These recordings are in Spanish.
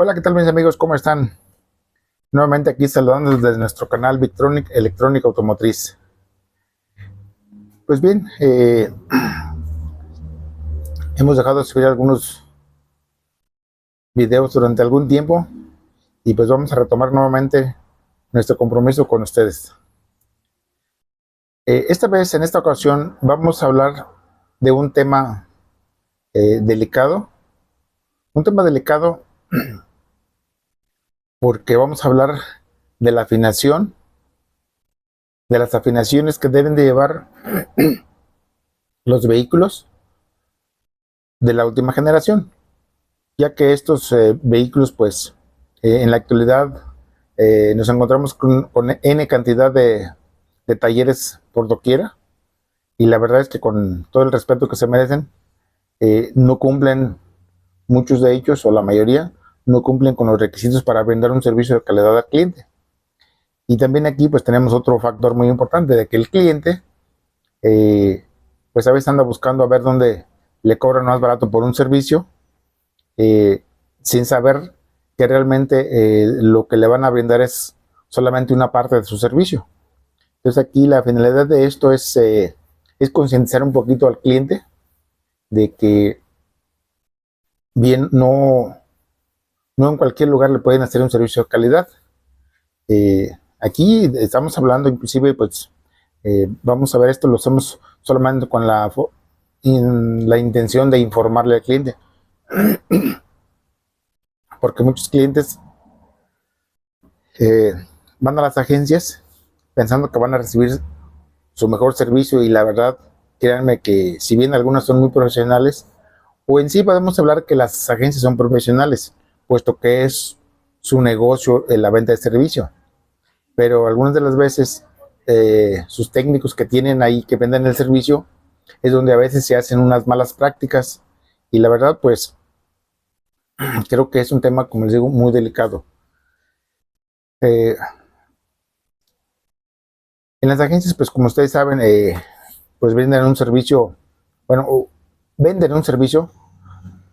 Hola, ¿qué tal mis amigos? ¿Cómo están? Nuevamente aquí saludando desde nuestro canal Victronic Electrónica Automotriz. Pues bien, hemos dejado de subir algunos videos durante algún tiempo y pues vamos a retomar nuevamente nuestro compromiso con ustedes. Esta vez, en esta ocasión, vamos a hablar de un tema delicado. Un tema delicado porque vamos a hablar de la afinación, de las afinaciones que deben de llevar los vehículos de la última generación, ya que estos vehículos, pues, en la actualidad nos encontramos con N cantidad de talleres por doquiera, y la verdad es que con todo el respeto que se merecen, no cumplen, muchos de ellos, o la mayoría, no cumplen con los requisitos para brindar un servicio de calidad al cliente. Y también aquí, pues, tenemos otro factor muy importante, de que el cliente, pues, a veces anda buscando a ver dónde le cobran más barato por un servicio, sin saber que realmente lo que le van a brindar es solamente una parte de su servicio. Entonces aquí la finalidad de esto es concientizar un poquito al cliente de que bien no en cualquier lugar le pueden hacer un servicio de calidad. Aquí estamos hablando inclusive, pues, vamos a ver, esto lo hacemos solamente con la intención de informarle al cliente, porque muchos clientes van a las agencias pensando que van a recibir su mejor servicio, y la verdad, créanme que si bien algunas son muy profesionales, o en sí podemos hablar que las agencias son profesionales, puesto que es su negocio en la venta de servicio, pero algunas de las veces sus técnicos que tienen ahí que venden el servicio es donde a veces se hacen unas malas prácticas, y la verdad, pues, creo que es un tema, como les digo, muy delicado. En las agencias, pues, como ustedes saben, pues brindan un servicio, bueno, venden un servicio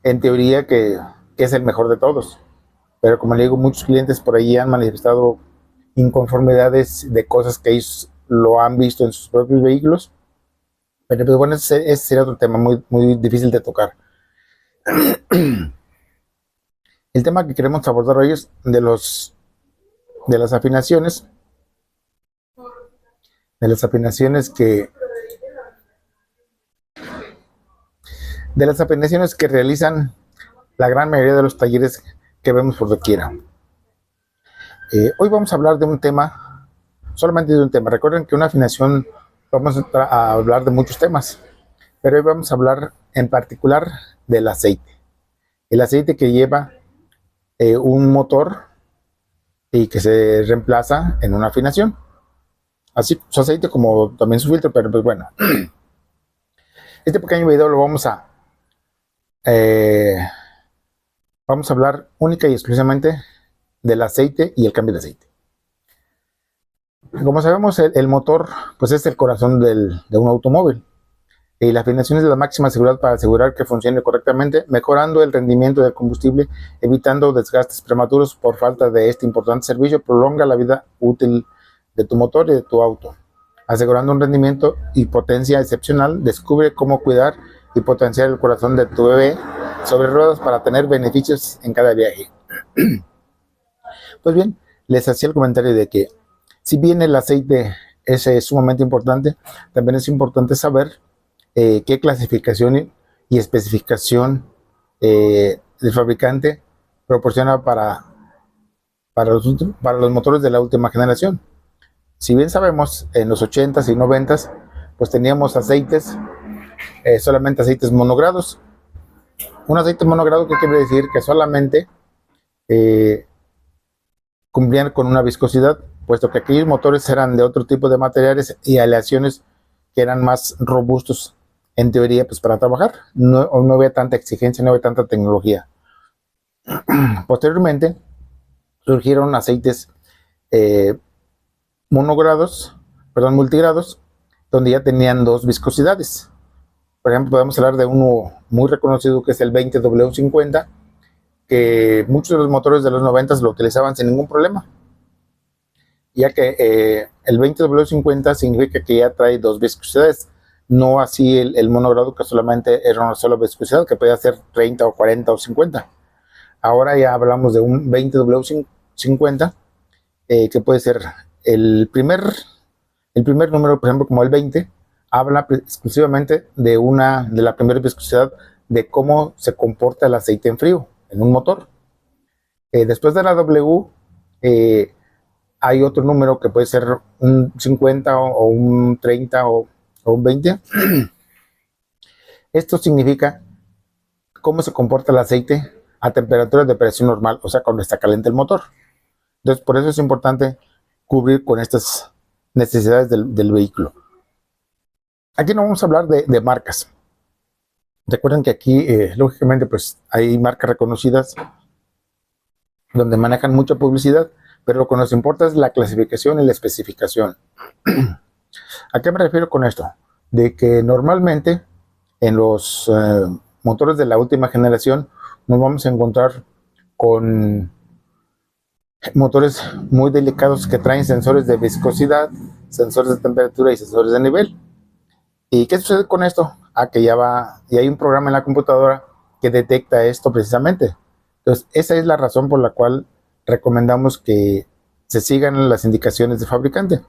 en teoría que es el mejor de todos, pero como le digo, muchos clientes por ahí han manifestado inconformidades de cosas que ellos lo han visto en sus propios vehículos, pero pues bueno, ese sería otro tema muy, muy difícil de tocar. El tema que queremos abordar hoy es de las afinaciones, de las afinaciones que de las afinaciones que realizan la gran mayoría de los talleres que vemos por doquiera. Hoy vamos a hablar de un tema, solamente de un tema. Recuerden que una afinación, vamos a hablar de muchos temas, pero hoy vamos a hablar en particular del aceite. El aceite que lleva un motor y que se reemplaza en una afinación. Así su aceite como también su filtro, pero pues bueno. Este pequeño video lo eh, vamos a hablar única y exclusivamente del aceite y el cambio de aceite. Como sabemos, el motor, pues, es el corazón de un automóvil, y la afinación es la máxima seguridad para asegurar que funcione correctamente, mejorando el rendimiento del combustible, evitando desgastes prematuros por falta de este importante servicio. Prolonga la vida útil de tu motor y de tu auto, asegurando un rendimiento y potencia excepcional. Descubre cómo cuidar y potenciar el corazón de tu bebé sobre ruedas para tener beneficios en cada viaje. Pues bien, les hacía el comentario de que si bien el aceite es sumamente importante, también es importante saber qué clasificación y especificación el fabricante proporciona para los motores de la última generación. Si bien sabemos, en los 80s y 90s, pues teníamos aceites, solamente aceites monogradados. Un aceite monogrado, ¿qué quiere decir? Que solamente cumplían con una viscosidad, puesto que aquellos motores eran de otro tipo de materiales y aleaciones que eran más robustos, en teoría, pues, para trabajar. No había tanta exigencia, no había tanta tecnología. Posteriormente surgieron aceites multigrados, donde ya tenían dos viscosidades. Por ejemplo, podemos hablar de uno muy reconocido, que es el 20W50, que muchos de los motores de los 90 lo utilizaban sin ningún problema, ya que el 20W50 significa que ya trae dos viscosidades, no así el monogrado, que solamente era una sola viscosidad, que podía ser 30 o 40 o 50. Ahora ya hablamos de un 20W50, que puede ser el primer número, por ejemplo, como el 20, habla exclusivamente de la primera viscosidad, de cómo se comporta el aceite en frío en un motor. Después de la W, hay otro número que puede ser un 50 o un 30 o un 20. Esto significa cómo se comporta el aceite a temperatura de presión normal, o sea, cuando está caliente el motor. Entonces, por eso es importante cubrir con estas necesidades del vehículo. Aquí no vamos a hablar de marcas. Recuerden que aquí, lógicamente, pues hay marcas reconocidas donde manejan mucha publicidad, pero lo que nos importa es la clasificación y la especificación. ¿A qué me refiero con esto? De que normalmente en los motores de la última generación nos vamos a encontrar con motores muy delicados que traen sensores de viscosidad, sensores de temperatura y sensores de nivel. ¿Y qué sucede con esto? Que ya hay un programa en la computadora que detecta esto precisamente. Entonces, esa es la razón por la cual recomendamos que se sigan las indicaciones del fabricante.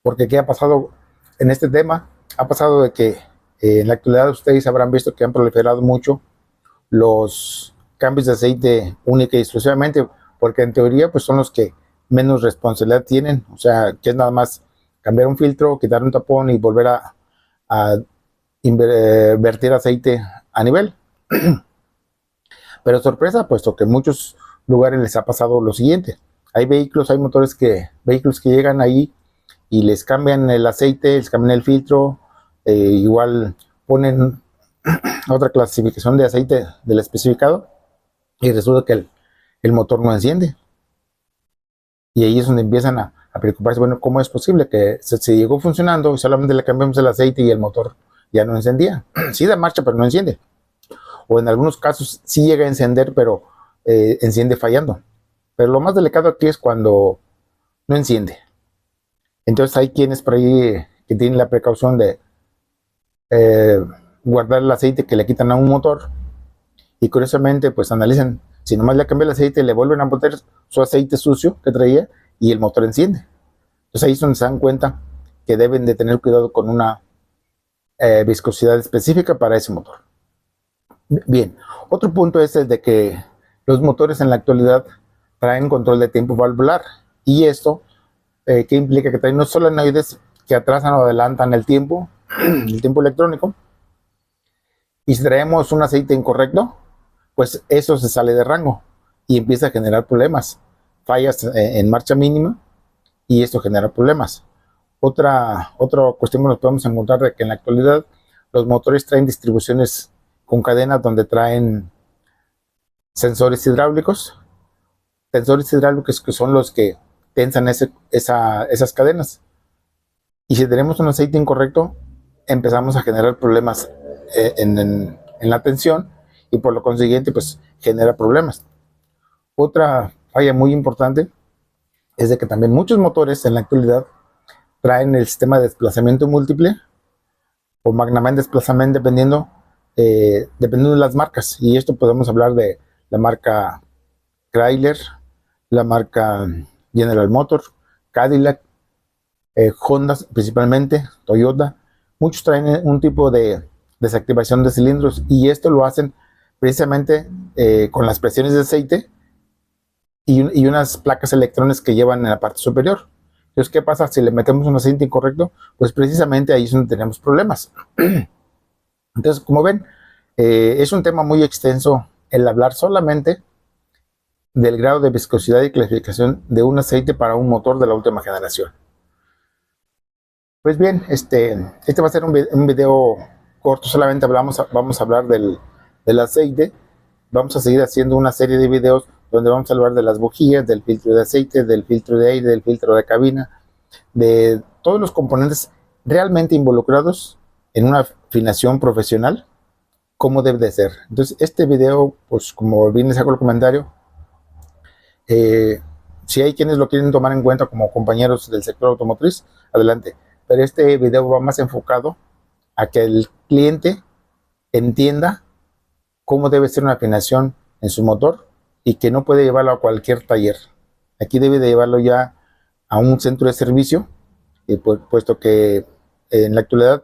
Porque ¿qué ha pasado en este tema? Ha pasado de que en la actualidad ustedes habrán visto que han proliferado mucho los cambios de aceite única y exclusivamente, porque en teoría pues son los que menos responsabilidad tienen, o sea, que es nada más cambiar un filtro, quitar un tapón y volver a vertir aceite a nivel. Pero sorpresa, puesto que en muchos lugares les ha pasado lo siguiente: hay motores vehículos que llegan ahí y les cambian el aceite, les cambian el filtro, igual ponen otra clasificación de aceite del especificado, y resulta que el motor no enciende. Y ahí es donde empiezan a preocuparse, bueno, ¿cómo es posible que se llegó funcionando y solamente le cambiamos el aceite y el motor ya no encendía? Sí da marcha, pero no enciende. O en algunos casos sí llega a encender, pero enciende fallando. Pero lo más delicado aquí es cuando no enciende. Entonces hay quienes por ahí que tienen la precaución de guardar el aceite que le quitan a un motor, y curiosamente pues analizan, si nomás le cambia el aceite, le vuelven a poner su aceite sucio que traía y el motor enciende. Entonces ahí es donde se dan cuenta que deben de tener cuidado con una viscosidad específica para ese motor. Bien, otro punto es el de que los motores en la actualidad traen control de tiempo valvular, y esto que implica que traen no solenoides que atrasan o adelantan el tiempo electrónico, y si traemos un aceite incorrecto, pues eso se sale de rango y empieza a generar problemas, fallas en marcha mínima, y esto genera problemas. Otra cuestión que nos podemos encontrar es que en la actualidad los motores traen distribuciones con cadenas donde traen sensores hidráulicos que son los que tensan esas cadenas. Y si tenemos un aceite incorrecto, empezamos a generar problemas en la tensión, y por lo consiguiente pues genera problemas. Otra falla muy importante es de que también muchos motores en la actualidad traen el sistema de desplazamiento múltiple o Magnamine desplazamiento, dependiendo de las marcas. Y esto podemos hablar de la marca Chrysler, la marca General Motors, Cadillac, Honda principalmente, Toyota. Muchos traen un tipo de desactivación de cilindros, y esto lo hacen precisamente con las presiones de aceite y unas placas electrones que llevan en la parte superior. Entonces, ¿qué pasa si le metemos un aceite incorrecto? Pues precisamente ahí es donde tenemos problemas. Entonces, como ven, es un tema muy extenso el hablar solamente del grado de viscosidad y clasificación de un aceite para un motor de la última generación. Pues bien, este va a ser un video corto, solamente vamos a hablar del aceite. Vamos a seguir haciendo una serie de videos donde vamos a hablar de las bujías, del filtro de aceite, del filtro de aire, del filtro de cabina, de todos los componentes realmente involucrados en una afinación profesional cómo debe de ser. Entonces, este video, pues como bien les hago el comentario, si hay quienes lo quieren tomar en cuenta como compañeros del sector automotriz, adelante. Pero este video va más enfocado a que el cliente entienda cómo debe ser una afinación en su motor y que no puede llevarlo a cualquier taller. Aquí debe de llevarlo ya a un centro de servicio, puesto que en la actualidad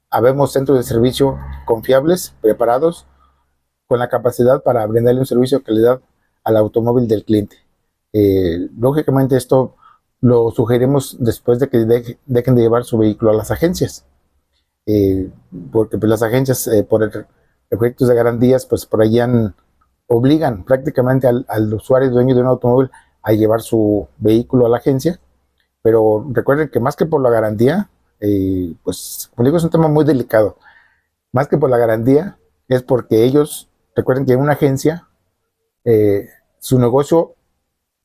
habemos centros de servicio confiables, preparados, con la capacidad para brindarle un servicio de calidad al automóvil del cliente. Lógicamente esto lo sugerimos después de que dejen de llevar su vehículo a las agencias, porque pues, las agencias por efectos de garantías pues por ahí obligan prácticamente al usuario dueño de un automóvil a llevar su vehículo a la agencia, pero recuerden que más que por la garantía, pues como digo, es un tema muy delicado, más que por la garantía es porque ellos, recuerden que en una agencia su negocio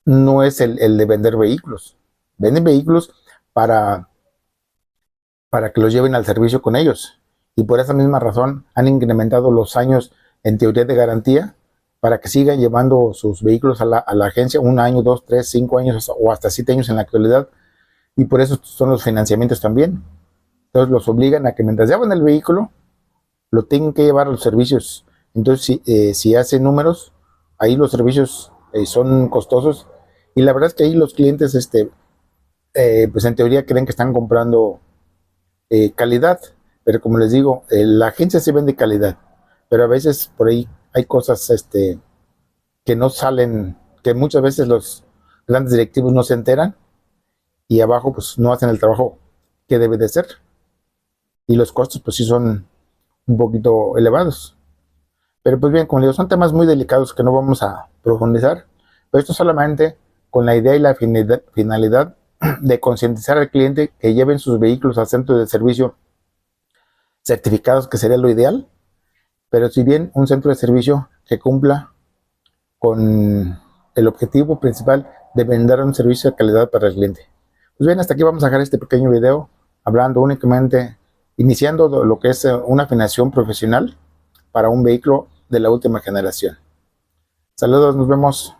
no es el de vender vehículos. Venden vehículos para, para que los lleven al servicio con ellos. Y por esa misma razón han incrementado los años en teoría de garantía para que sigan llevando sus vehículos a la agencia 1 año, 2, 3, 5 años o hasta 7 años en la actualidad. Y por eso son los financiamientos también. Entonces los obligan a que mientras llevan el vehículo, lo tengan que llevar a los servicios. Entonces, si hacen números, ahí los servicios son costosos. Y la verdad es que ahí los clientes, pues en teoría creen que están comprando calidad. Pero como les digo, la agencia sí vende calidad. Pero a veces por ahí hay cosas que no salen, que muchas veces los grandes directivos no se enteran y abajo pues no hacen el trabajo que debe de ser. Y los costos pues sí son un poquito elevados. Pero pues bien, como digo, son temas muy delicados que no vamos a profundizar. Pero esto solamente con la idea y la finalidad de concientizar al cliente que lleven sus vehículos a centros de servicio certificados, que sería lo ideal. Pero si bien un centro de servicio que cumpla con el objetivo principal de brindar un servicio de calidad para el cliente. Pues bien, hasta aquí vamos a dejar este pequeño video hablando únicamente, iniciando lo que es una afinación profesional para un vehículo de la última generación. Saludos, nos vemos.